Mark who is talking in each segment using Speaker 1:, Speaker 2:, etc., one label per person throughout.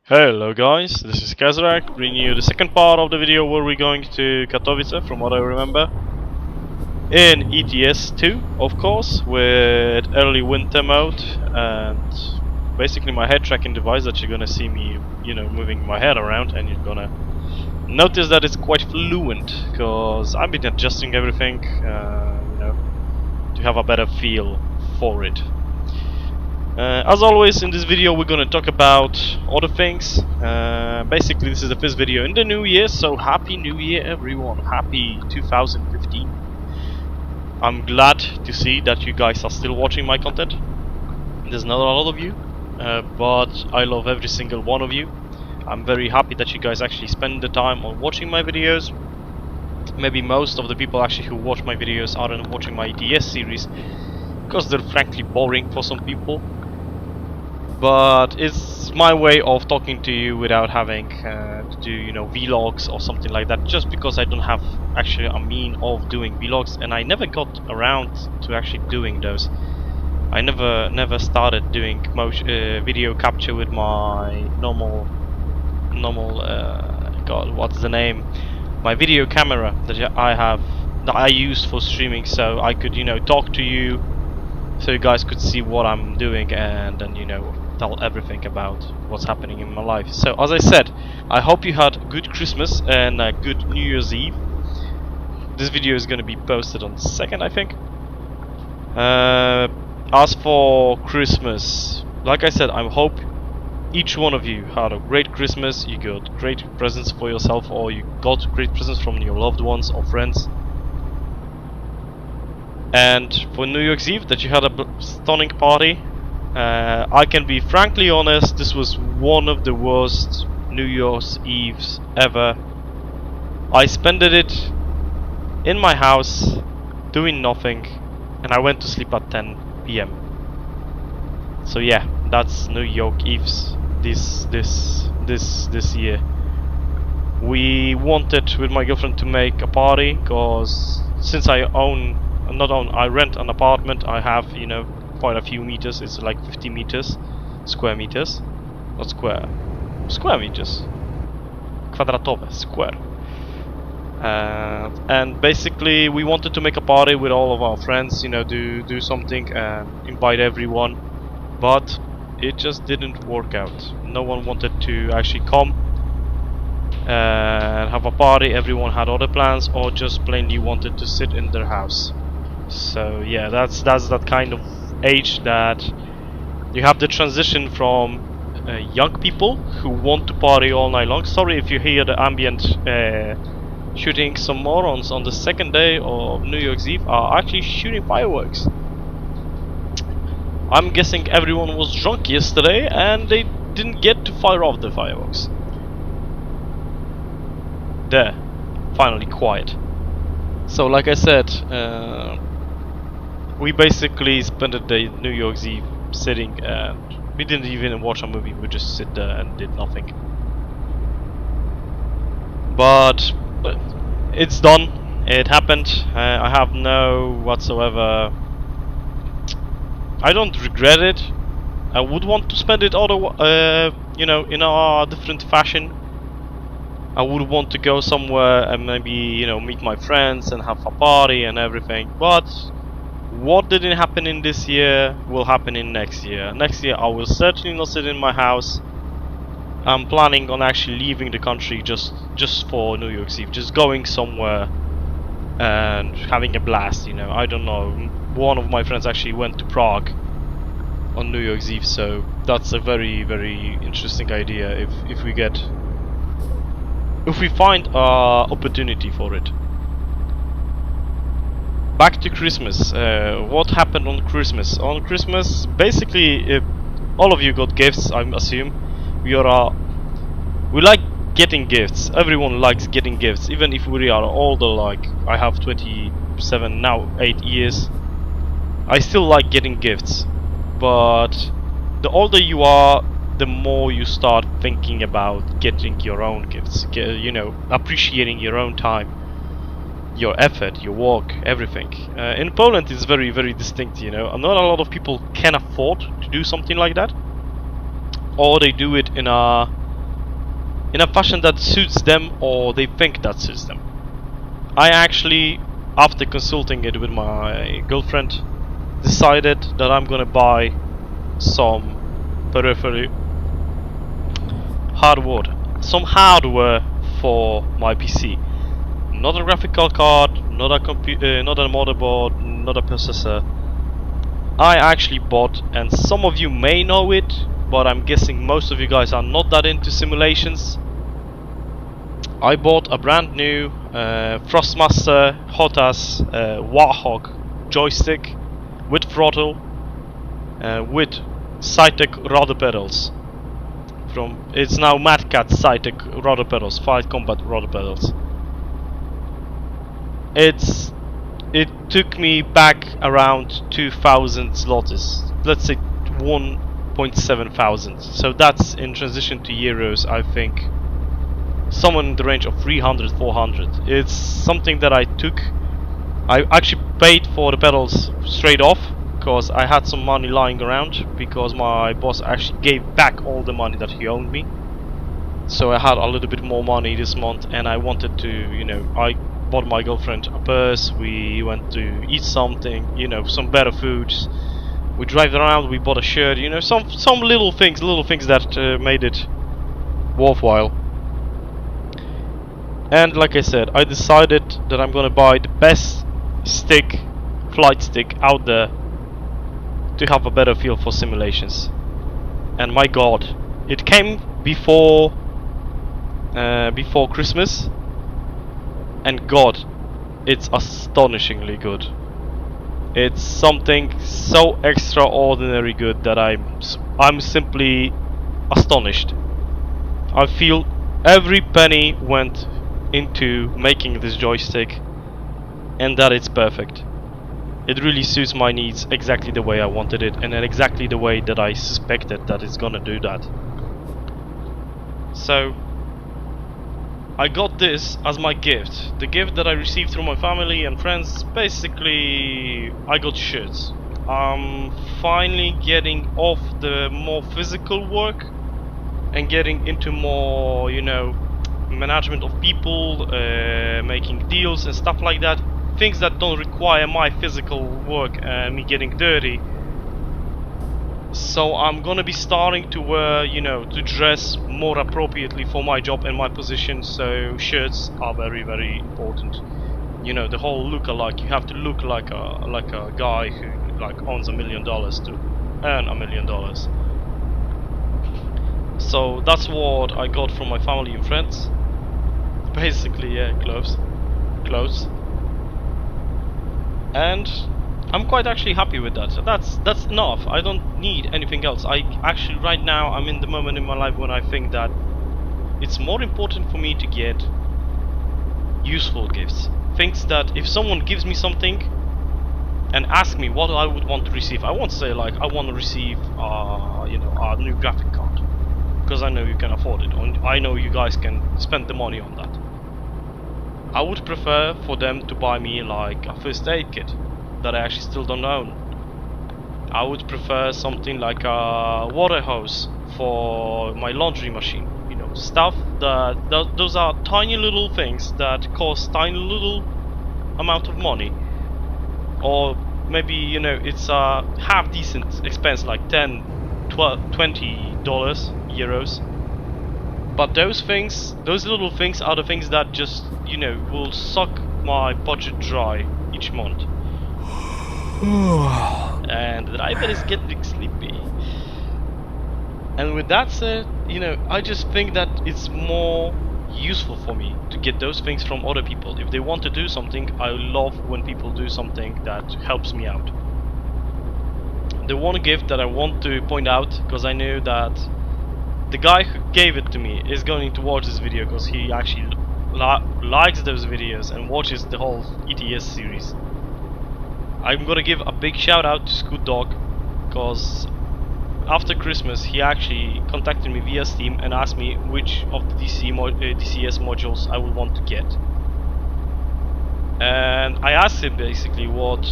Speaker 1: Hello guys, this is Kazrahim, bringing you the second part of the video where we're going to Katowice, from what I remember. In ETS2, of course, with early winter mode, and basically my head tracking device that you're gonna see me, moving my head around, and you're gonna notice that it's quite fluent, because I've been adjusting everything, to have a better feel for it. As always, in this video we're gonna talk about other things. Basically this is the first video in the new year, so happy new year everyone, happy 2015. I'm glad to see that you guys are still watching my content. There's not a lot of you, but I love every single one of you. I'm very happy that you guys actually spend the time on watching my videos. Maybe most of the people actually who watch my videos aren't watching my ETS series, because they're frankly boring for some people. But it's my way of talking to you without having to do, vlogs or something like that, just because I don't have actually a mean of doing vlogs, and I never got around to actually doing those. I never started doing video capture with my normal God, what's the name? My video camera that I use for streaming, so I could talk to you, so you guys could see what I'm doing, and then tell everything about what's happening in my life. So as I said, I hope you had a good Christmas and a good New Year's Eve. This video is going to be posted on the 2nd, I think. As for Christmas, like I said, I hope each one of you had a great Christmas. You got great presents for yourself, or you got great presents from your loved ones or friends. And for New Year's Eve, that you had a stunning party. I can be frankly honest, this was one of the worst New Year's Eves ever. I spent it in my house doing nothing, and I went to sleep at 10 PM. So yeah, that's New Year's Eves this year. We wanted with my girlfriend to make a party, because since I rent an apartment, I have quite a few meters. It's like 50 meters, square meters, not square meters, kwadratowe, square. And basically we wanted to make a party with all of our friends, do something and invite everyone, but it just didn't work out. No one wanted to actually come and have a party. Everyone had other plans, or just plainly wanted to sit in their house. So yeah, that's that kind of age that you have the transition from young people who want to party all night long. Sorry if you hear the ambient shooting. Some morons on the 2nd day of New Year's Eve are actually shooting fireworks. I'm guessing everyone was drunk yesterday and they didn't get to fire off the fireworks. There, finally quiet. So like I said, we basically spent the day New Year's Eve sitting, and we didn't even watch a movie, we just sit there and did nothing. But it's done, it happened. I have no whatsoever, I don't regret it. I would want to spend it in a different fashion. I would want to go somewhere and maybe meet my friends and have a party and everything, but what didn't happen in this year will happen in next year. Next year I will certainly not sit in my house. I'm planning on actually leaving the country just for New Year's Eve, just going somewhere and having a blast. I don't know, one of my friends actually went to Prague on New Year's Eve, so that's a very, very interesting idea if we find an opportunity for it. Back to Christmas. What happened on Christmas? On Christmas, basically, all of you got gifts, I assume. We like getting gifts. Everyone likes getting gifts, even if we are older. Like I have 27 now, 8 years. I still like getting gifts, but the older you are, the more you start thinking about getting your own gifts. Appreciating your own time, your effort, your work, everything. In Poland it's very, very distinct, not a lot of people can afford to do something like that. or they do it in a fashion that suits them, or they think that suits them. I actually, after consulting it with my girlfriend, decided that I'm gonna buy some periphery hardware for my PC. Not a graphical card, not a not a motherboard, not a processor. I actually bought, and some of you may know it, but I'm guessing most of you guys are not that into simulations. I bought a brand new Thrustmaster Hotas Warhawk joystick with throttle, with Cytec rudder pedals. It's now Mad Cat Cytec rudder pedals, Fight Combat rudder pedals. It took me back around 2,000 zlotys, let's say 1.7 thousand. So that's in transition to euros, I think somewhere in the range of 300, 400. It's something that I took. I actually paid for the pedals straight off because I had some money lying around, because my boss actually gave back all the money that he owed me. So I had a little bit more money this month, and I wanted to, you know, I bought my girlfriend a purse, we went to eat something, you know, some better foods. We drove around, we bought a shirt, you know, some little things that made it worthwhile. And like I said, I decided that I'm gonna buy the best flight stick out there to have a better feel for simulations. And my god, it came before Christmas, and god, it's astonishingly good. It's something so extraordinary good that I'm simply astonished. I feel every penny went into making this joystick, and that it's perfect. It really suits my needs exactly the way I wanted it, and then exactly the way that I suspected that it's gonna do that. So I got this as my gift. The gift that I received through my family and friends. Basically, I got shirts. I'm finally getting off the more physical work and getting into more, you know, management of people, making deals and stuff like that. Things that don't require my physical work and me getting dirty. So I'm gonna be starting to wear, you know, to dress more appropriately for my job and my position. So shirts are very, very important. You know, the whole look-alike. You have to look like a guy who like owns $1 million to earn $1 million. So that's what I got from my family and friends. Basically, yeah, clothes. And I'm quite actually happy with that. So that's enough. I don't need anything else. I actually, right now, I'm in the moment in my life when I think that it's more important for me to get useful gifts. Things that if someone gives me something and asks me what I would want to receive, I won't say like I want to receive, you know, a new graphic card, because I know you can afford it. I know you guys can spend the money on that. I would prefer for them to buy me like a first aid kit that I actually still don't own. I would prefer something like a water hose for my laundry machine. You know, stuff that those are tiny little things that cost tiny little amount of money. Or maybe, you know, it's a half decent expense, like $10, $12, $20 euros. But those things, those little things are the things that just, you know, will suck my budget dry each month. And the driver is getting sleepy. And with that said, you know, I just think that it's more useful for me to get those things from other people. If they want to do something, I love when people do something that helps me out. The one gift that I want to point out, because I know that the guy who gave it to me is going to watch this video, because he actually likes those videos and watches the whole ETS series. I'm gonna give a big shout out to Scoot Dog, because after Christmas he actually contacted me via Steam and asked me which of the DCS modules I would want to get. And I asked him basically what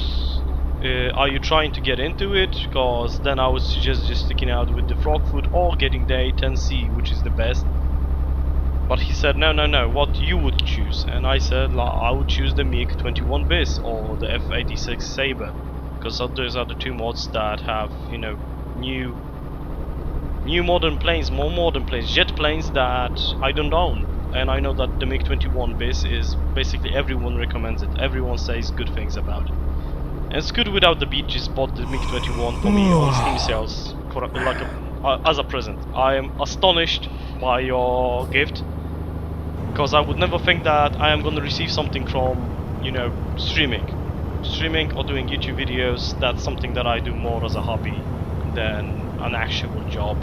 Speaker 1: Are you trying to get into it? Because then I would suggest just sticking out with the frog food or getting the A10C, which is the best. But he said no, what you would choose? And I said I would choose the MiG-21 bis or the F-86 Sabre, because those are the two mods that have, you know, new modern planes, more modern planes, jet planes that I don't own. And I know that the MiG-21 bis is basically, everyone recommends it, everyone says good things about it. And it's good without the beaches, but the MiG-21 for me on Steam sales for like as a present. I am astonished by your gift, because I would never think that I am going to receive something from, you know, streaming or doing YouTube videos. That's something that I do more as a hobby than an actual job.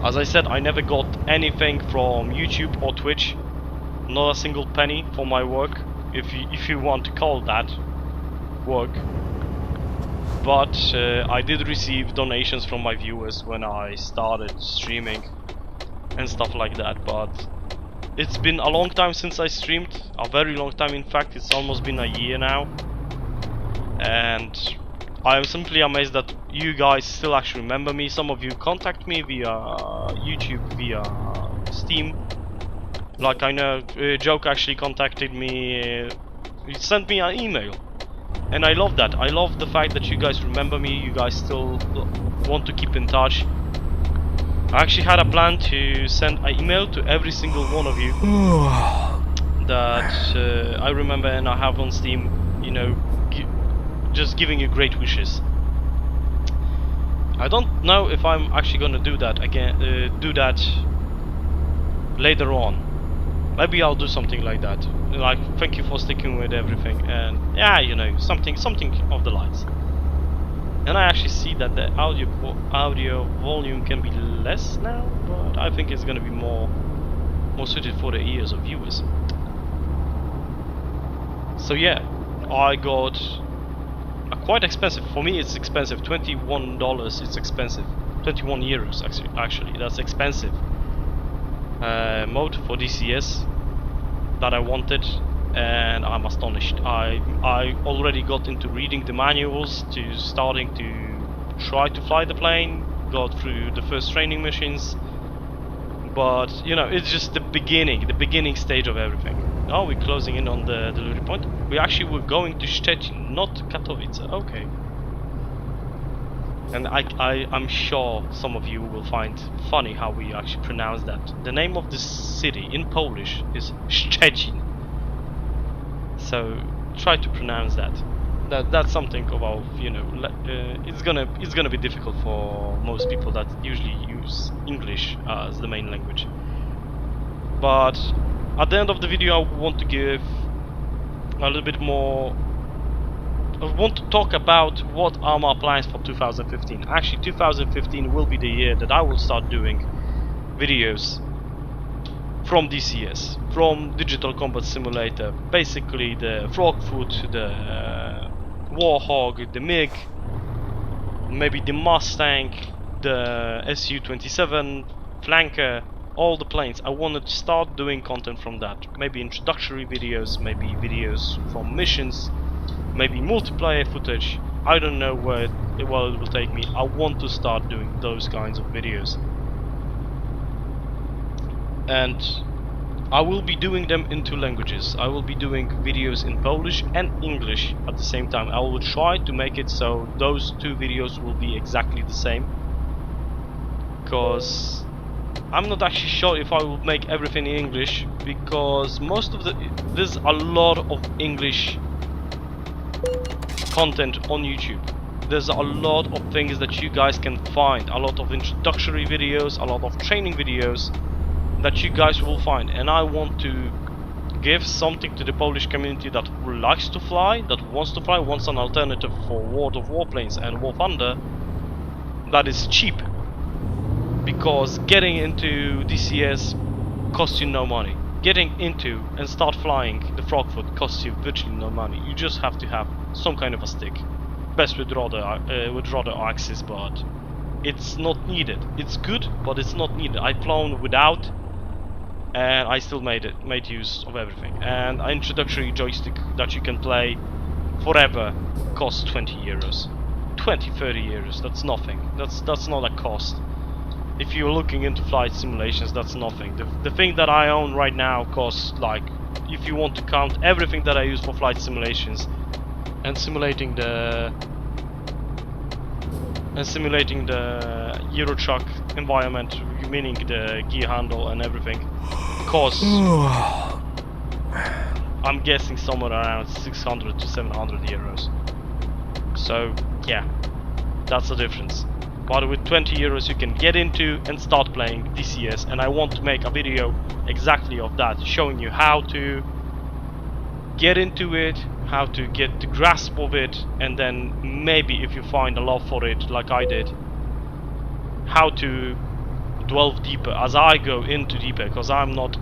Speaker 1: As I said, I never got anything from YouTube or Twitch, not a single penny for my work, if you want to call that work. But I did receive donations from my viewers when I started streaming and stuff like that. But it's been a long time since I streamed, a very long time. In fact, it's almost been a year now, and I am simply amazed that you guys still actually remember me. Some of you contact me via YouTube, via Steam. Like I know Joke actually contacted me, he sent me an email. And I love that. I love the fact that you guys remember me, you guys still want to keep in touch. I actually had a plan to send an email to every single one of you that I remember and I have on Steam, you know, just giving you great wishes. I don't know if I'm actually gonna do that again, later on. Maybe I'll do something like that. Like, thank you for sticking with everything, and yeah, you know, something of the lines. And I actually see that the audio volume can be less now, but I think it's gonna be more suited for the ears of viewers. So yeah, I got a quite expensive, for me it's expensive, $21, it's expensive. 21 euros actually, that's expensive. Mode for DCS that I wanted, and I'm astonished. I already got into reading the manuals, to starting to try to fly the plane, got through the first training missions, but you know, it's just the beginning stage of everything. Now we're closing in on the delivery point. We actually were going to Szczecin, not Katowice. Okay. And I'm sure some of you will find funny how we actually pronounce that. The name of this city in Polish is Szczecin. So try to pronounce that. That's something about, you know, it's gonna be difficult for most people that usually use English as the main language. But at the end of the video, I want to give a little bit more. I want to talk about what are my plans for 2015. Actually, 2015 will be the year that I will start doing videos from DCS, from Digital Combat Simulator, basically the Frogfoot, the Warhog, the MiG, maybe the Mustang, the Su-27, Flanker, all the planes. I wanted to start doing content from that. Maybe introductory videos, maybe videos from missions, maybe multiplayer footage. I don't know where it will take me. I want to start doing those kinds of videos, and I will be doing them in two languages. I will be doing videos in Polish and English at the same time. I will try to make it so those two videos will be exactly the same, because I'm not actually sure if I will make everything in English, because there's a lot of English content on YouTube. There's a lot of things that you guys can find, a lot of introductory videos, a lot of training videos that you guys will find, and I want to give something to the Polish community that likes to fly, that wants to fly, wants an alternative for World of Warplanes and War Thunder that is cheap, because getting into DCS costs you no money. Getting into and start flying the Frogfoot costs you virtually no money. You just have to have some kind of a stick, best with rudder axis, but it's not needed. It's good, but it's not needed. I've flown without, and I still made use of everything. And an introductory joystick that you can play forever costs 20 euros. 20, 30 euros, that's nothing. That's not a cost. If you're looking into flight simulations, that's nothing. The thing that I own right now costs, like, if you want to count everything that I use for flight simulations and simulating the Euro truck environment, meaning the gear handle and everything, costs I'm guessing somewhere around 600 to 700 euros. So yeah, that's the difference. But with 20 euros you can get into and start playing DCS, and I want to make a video exactly of that, showing you how to get into it, how to get the grasp of it, and then maybe if you find a love for it like I did, how to delve deeper as I go into deeper, because I'm not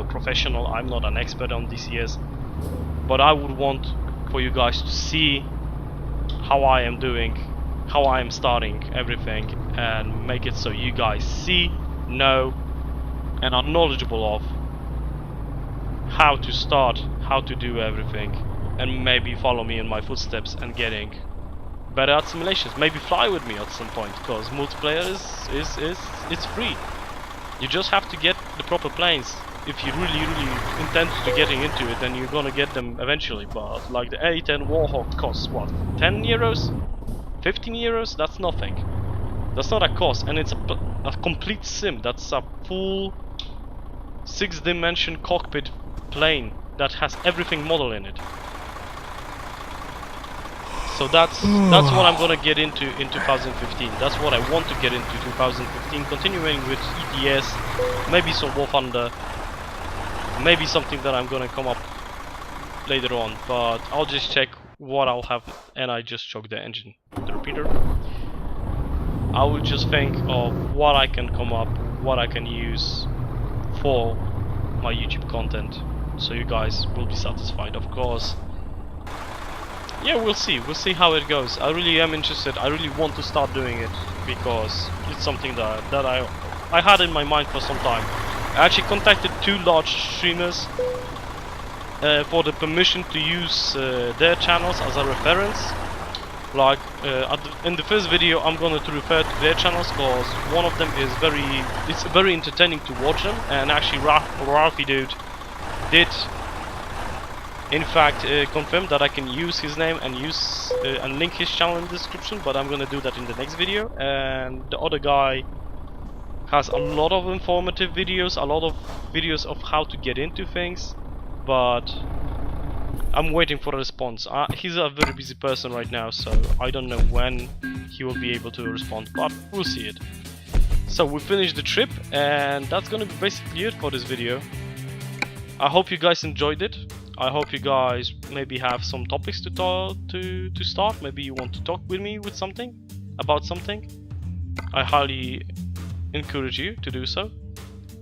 Speaker 1: professional, I'm not an expert on DCS, but I would want for you guys to see how I am doing, how I am starting everything, and make it so you guys see, know, and are knowledgeable of how to start, how to do everything, and maybe follow me in my footsteps and getting better at simulations. Maybe fly with me at some point, because multiplayer it's free. You just have to get the proper planes. If you really intend to getting into it, then you're gonna get them eventually. But like the A10 Warhawk costs what, 10 euros? 15 euros? That's nothing. That's not a cost, and it's a complete sim. That's a full 6-dimension cockpit plane that has everything model in it. So that's what I'm gonna get into in 2015. That's what I want to get into 2015. Continuing with ETS, maybe some War Thunder, maybe something that I'm gonna come up later on. But I'll just check what I'll have, and I just choked the engine, the repeater. I will just think of what I can come up, what I can use for my YouTube content, so you guys will be satisfied, of course. Yeah, we'll see how it goes. I really am interested. I really want to start doing it, because it's something that I had in my mind for some time. I actually contacted 2 large streamers for the permission to use their channels as a reference. Like in the first video, I'm going to refer to their channels, because one of them is it's very entertaining to watch them, and actually Ralphie dude did in fact confirm that I can use his name and use and link his channel in the description, but I'm gonna do that in the next video. And the other guy has a lot of informative videos, a lot of videos of how to get into things, but I'm waiting for a response. He's a very busy person right now, so I don't know when he will be able to respond, but we'll see it. So we finished the trip, and that's gonna be basically it for this video. I hope you guys enjoyed it. I hope you guys maybe have some topics to start. Maybe you want to talk with me with something, about something. I highly encourage you to do so.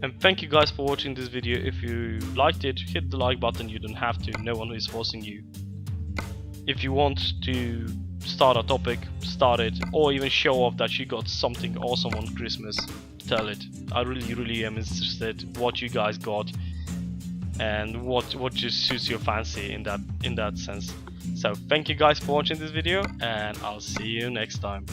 Speaker 1: And thank you guys for watching this video. If you liked it, hit the like button. You don't have to, no one is forcing you. If you want to start a topic, start it, or even show off that you got something awesome on Christmas, tell it. I really am interested what you guys got, and what just suits your fancy in that sense. So thank you guys for watching this video, and I'll see you next time.